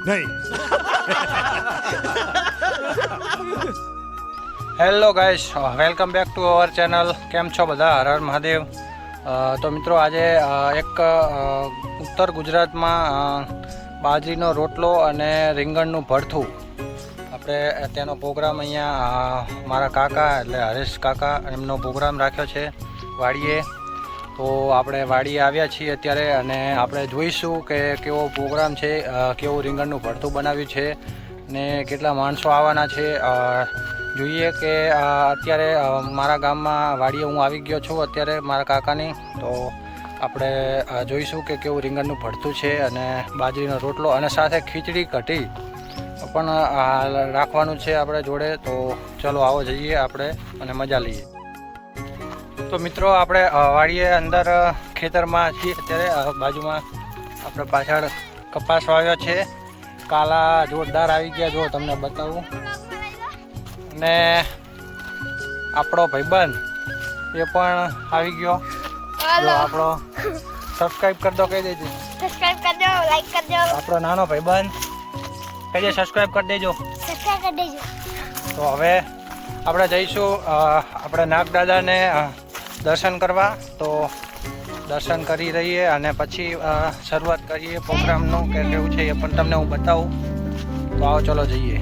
નહીં. Hello guys, welcome back to our channel. કેમ છો બધા? હર હર મહાદેવ. તો મિત્રો આજે એક ઉત્તર ગુજરાતમાં બાજરીનો રોટલો અને રીંગણનું ભરથું આપણે તેનો પ્રોગ્રામ અહીંયા મારા કાકા એટલે હરેશ કાકા એમનો પ્રોગ્રામ રાખ્યો છે વાડીએ. તો આપણે વાડીએ આવ્યા છીએ અત્યારે અને આપણે જોઈશું કે કેવો પ્રોગ્રામ છે, કેવું રીંગણનું ભરથું બનાવ્યું છે ને કેટલા માણસો આવવાના છે. જોઈએ કે અત્યારે મારા ગામમાં વાડીએ હું આવી ગયો છું અત્યારે મારા કાકાની. તો આપણે જોઈશું કે કેવું રીંગણનું ભરથું છે અને બાજરીનો રોટલો અને સાથે ખીચડી કઢી પણ રાખવાનું છે આપણે જોડે. તો ચલો આવો જઈએ આપણે અને મજા લઈએ. તો મિત્રો આપણે વાડીએ અંદર ખેતરમાં છીએ અત્યારે. બાજુમાં આપણે પાછળ કપાસ વાવ્યો છે. કાલા જોરદાર આવી ગયા, જો તમને બતાવું. ને આપણો ભાઈબંધ એ પણ આવી ગયો. જો આપણો સબસ્ક્રાઇબ કરી દો, કહી દેજો. સબસ્ક્રાઇબ કરી દો, લાઈક કરી દો. આપણો નાનો ભાઈબંધ કહીએ સબસ્ક્રાઇબ કરી દેજો. સબસ્ક્રાઇબ કરી દેજો. તો હવે આપણે જઈશું આપણે નાગદાદાને દર્શન કરવા. તો દર્શન કરી રહીએ અને પછી શરૂઆત કરીએ પ્રોગ્રામનું કે કેવું છે એ પણ તમને હું બતાવું. તો આવો ચલો જઈએ.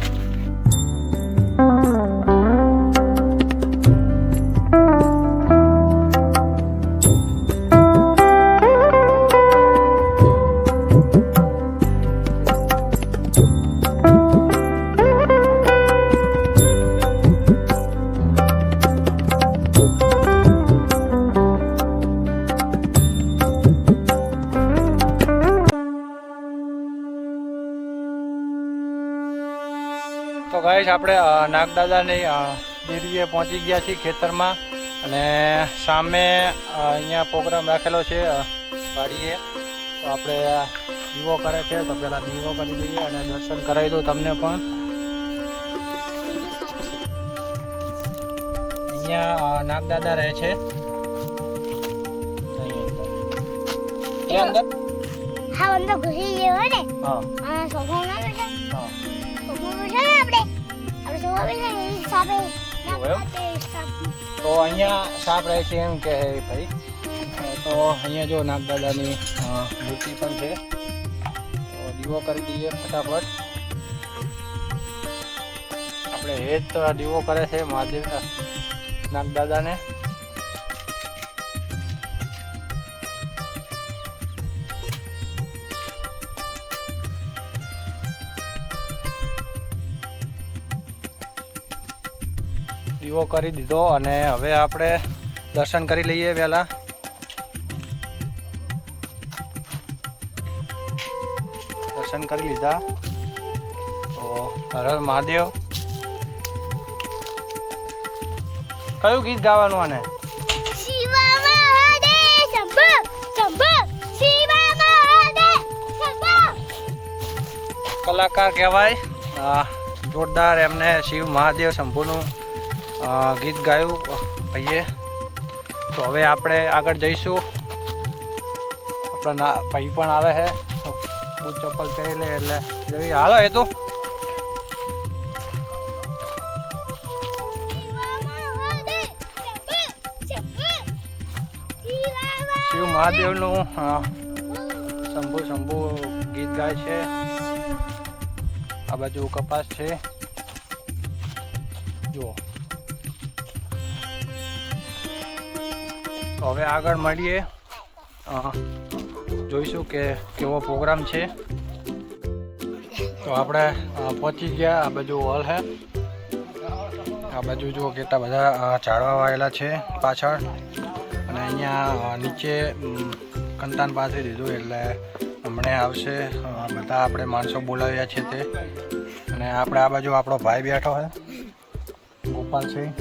તો ગાઈસ આપણે નાગદાદાની ડેરીએ પહોંચી ગયા છીએ ખેતરમાં અને સામે અહીંયા પ્રોગ્રામ રાખેલો છે વાડીએ. તો આપણે દીવો કરે છે તો પહેલાં દીવો કરી દઈએ અને દર્શન કરાવી દઉં તમને પણ. અહીંયા નાગદાદા રહે છે એ અંદર. હા, અંદર ઘુસી લેવો ને. હા આ સોફા ના બેઠા. હા તો અહીંયા સાપ રહે છે એમ કે ભાઈ. તો અહીંયા જો નાગદાદાની મૂર્તિ પણ છે. તો દીવો કરી દઈએ ફટાફટ. આપણે હેત દીવો કરે છે મહાદેવ નાગદાદાને. દીવો કરી દીધો અને હવે આપણે દર્શન કરી લઈએ વહેલા. દર્શન કરી લીધા. તો હર હર મહાદેવ. કયું ગીત ગાવાનું આને? શિવા મહાદેવ શંભો શંભો શિવા મહાદેવ શંભો. કલાકાર કહેવાય. જોરદાર એમને શિવ મહાદેવ શંભુનું ગીત ગાયું ભાઈએ. તો હવે આપણે આગળ જઈશું. આપણા ભાઈ પણ આવે છે. બૂટ ચપ્પલ પહેરી લે એટલે જોઈએ. હાલો એ તો શિવ મહાદેવનું શંભુ શંભુ ગીત ગાય છે. આ બાજુ કપાસ છે જુઓ. તો હવે આગળ મળીએ, જોઈશું કે કેવો પ્રોગ્રામ છે. તો આપણે પહોંચી ગયા. આ બાજુ હોલ છે. આ બાજુ જુઓ કેટલા બધા ઝાડવા વાવેલા છે પાછળ. અને અહીંયા નીચે કંતાન પાથરી દીધું એટલે હમણાં આવશે. બધા આપણે માણસો બોલાવ્યા છે તે. અને આપણે આ બાજુ આપણો ભાઈ બેઠો છે ગોપાલસિંહ.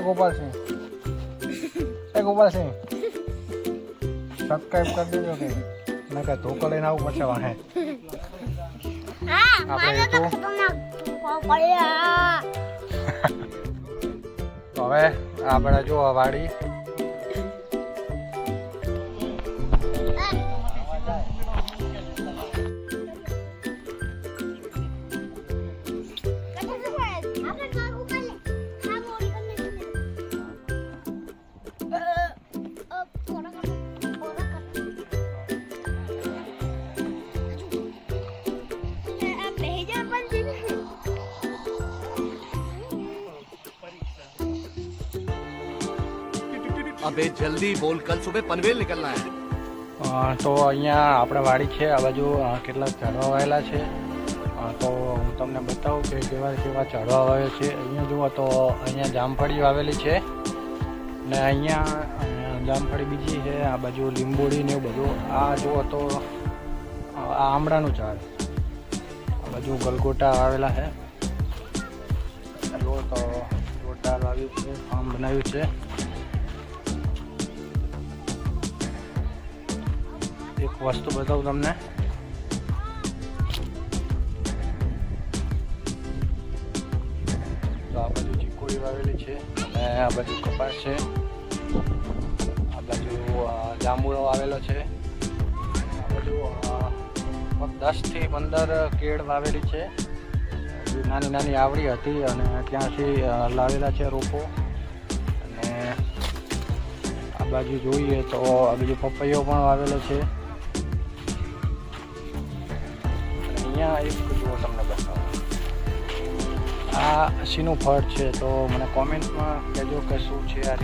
ગોપાલસિંહ ગોપાલસિંહ સબસ્ક્રાઈબ કરી દેજો કે મેં કાંઈ ધોકો લઈને આવું પછી વાહે. આપણે તો હવે આપણે જો વાડી अबे जल्दी बोल, कल सुबह पनवेल निकलना है। તો અહીંયા આપણે વાડી છે, આ બાજુ કેટલાક ઝાડવા વાવેલા છે. તો હું તમને બતાવું કે કેવા કેવા ઝાડવા વાવે છે. અહીંયા જુઓ તો અહીંયા જામફળી વાવેલી છે ને અહીંયા જામફળી બીજી છે. આ બાજુ લીંબોડી ને એવું બધું. આ જુઓ તો આ આમળાનું ઝાડ, આ બાજુ ગલગોટા વાવેલા છે. જુઓ તો ગોટા વાવ્યું છે, ફાર્મ બનાવ્યું છે. એક વસ્તુ બતાવું તમને. તો આ બાજુ ચીકુડી વાવેલી છે અને આ બાજુ કપાસ છે. આ બાજુ જાંબુડો વાવેલો છે. આ બાજુ 10 થી 15 કેળ વાવેલી છે. નાની નાની આવડી હતી અને ત્યાંથી લાવેલા છે રોપો. અને આ બાજુ જોઈએ તો આ બાજુ પપૈયો પણ વાવેલો છે. અહીંયા એક જુઓ તમને બતાવો, આ શીનું ફળ છે. તો મને કોમેન્ટમાં કહેજો કે શું છે. આ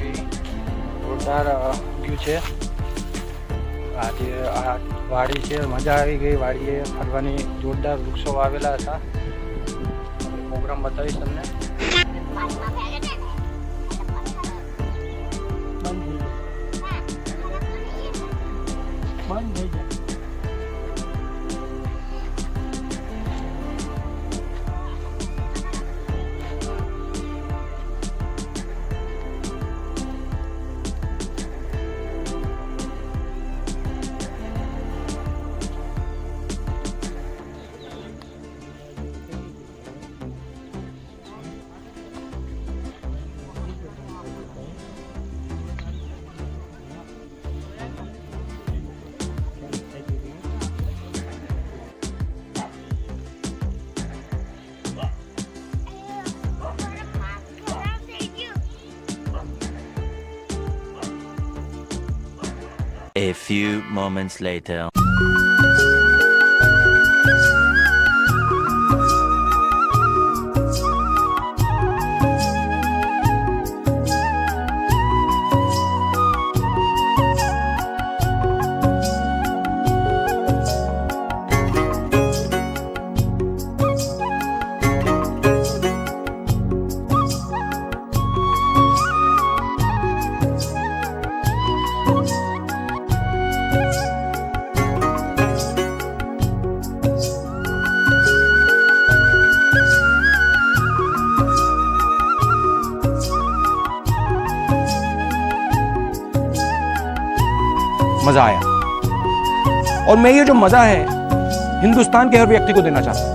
જોરદાર ઉગ્યું છે. આજે આ વાડી છે, મજા આવી ગઈ. વાડીએ ફરવાની. જોરદાર વૃક્ષો વાવેલા હતા. પ્રોગ્રામ બતાવીશ તમને. બંધ થઈ જાય. A few moments later. मजा आया और मैं ये जो मजा है हिंदुस्तान के हर व्यक्ति को देना चाहता हूं.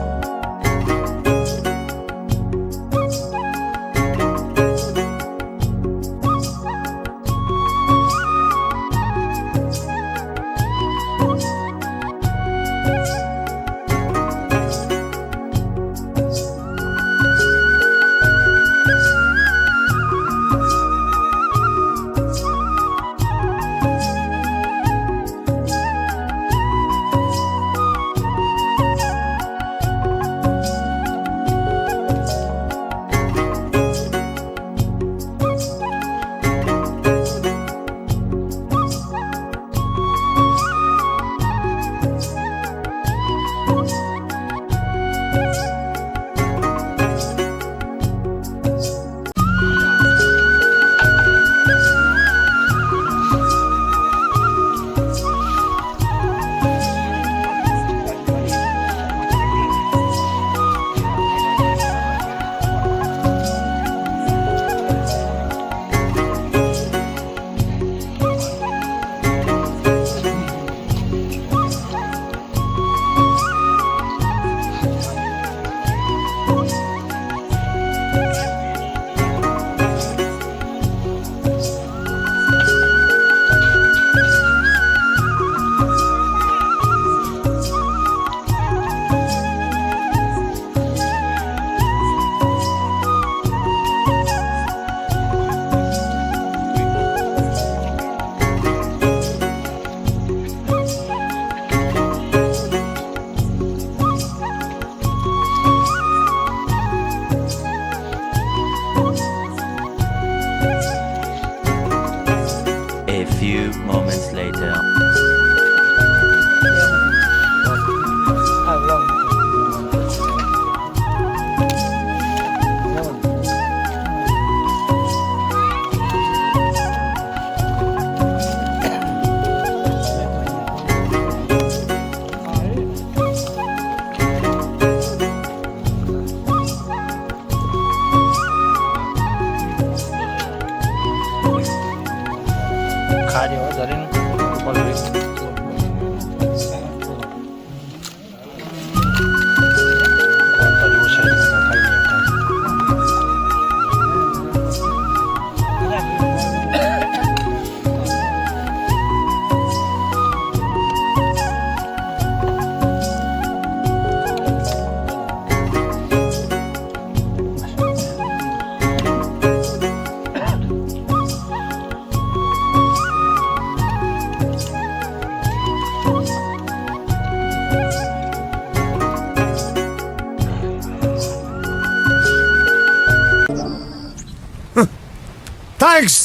Thanks.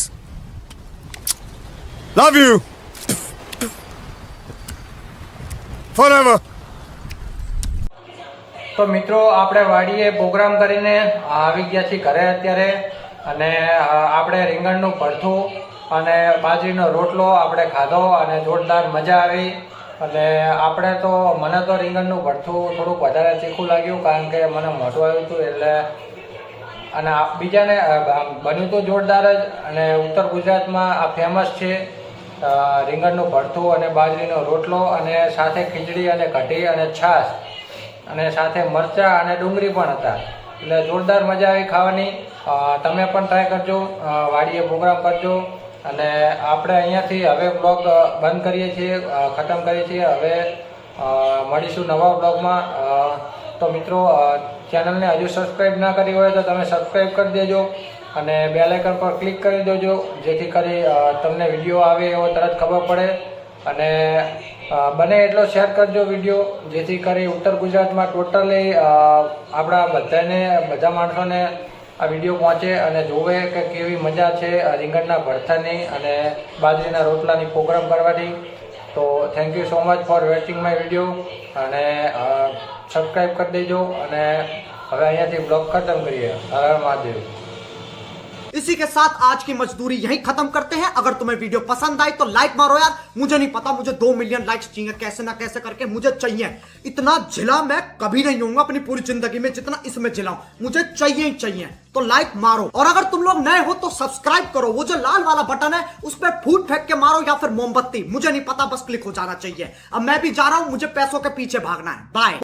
Love you. Forever. તો મિત્રો આપણે વાડીએ પ્રોગ્રામ કરીને આવી ગયા છીએ ઘરે અત્યારે, અને આપણે રીંગણનું ભરથું અને બાજરીનો રોટલો આપણે ખાધો અને જોરદાર મજા આવી. અને મને તો રીંગણનું ભરથું થોડુંક વધારે તીખું લાગ્યું, કારણ કે મને મોઢું આવ્યું હતું એટલે. અને બીજાને બન્યું તો જોરદાર જ. અને ઉત્તર ગુજરાતમાં આ ફેમસ છે રીંગણનું ભરથું અને બાજરીનો રોટલો, અને સાથે ખીચડી અને કઢી અને છાશ, અને સાથે મરચાં અને ડુંગળી પણ હતા. એટલે જોરદાર મજા આવી ખાવાની. તમે પણ ટ્રાય કરજો, વાડીએ પ્રોગ્રામ કરજો. અને આપણે અહીંયાથી હવે બ્લોગ બંધ કરીએ છીએ, ખતમ કરીએ છીએ. હવે મળીશું નવા બ્લોગમાં. તો મિત્રો, ચેનલને હજુ સબસ્ક્રાઈબ ના કરી હોય તો તમે સબસ્ક્રાઈબ કરી દેજો, અને બેલ આઇકન પર ક્લિક કરી દેજો, જેથી કરી તમને વિડીયો આવે એવો તરત ખબર પડે. અને બને એટલો શેર કરજો વિડીયો, જેથી કરી ઉત્તર ગુજરાતમાં ટોટલી આપણા બધા માણસોને આ વિડીયો પહોંચે અને જોવે કે કેવી મજા છે રીંગણના ભરથાની અને બાજરીના રોટલાની પ્રોગ્રામ કરવાની. તો thank you so much for watching my video, અને સબસ્ક્રાઈબ કરી દેજો. અને હવે અહીંયાથી બ્લોગ ખતમ કરીએ. હર હર મહાદેવ. इसी के साथ आज की मजदूरी यहीं खत्म करते हैं। अगर तुम्हें वीडियो पसंद आई तो लाइक मारो यार। मुझे नहीं पता, मुझे 2 मिलियन लाइक्स चाहिए, कैसे ना कैसे करके मुझे चाहिए। इतना जिला मैं कभी नहीं होऊंगा अपनी पूरी जिंदगी में जितना इसमें जिलाऊं, मुझे चाहिए ही चाहिए। तो लाइक मारो, और अगर तुम लोग नए हो तो सब्सक्राइब करो। वो जो लाल वाला बटन है उस पर फूट फेंक के मारो, या फिर मोमबत्ती, मुझे नहीं पता, बस क्लिक हो जाना चाहिए। अब मैं भी जा रहा हूं, मुझे पैसों के पीछे भागना है। बाय।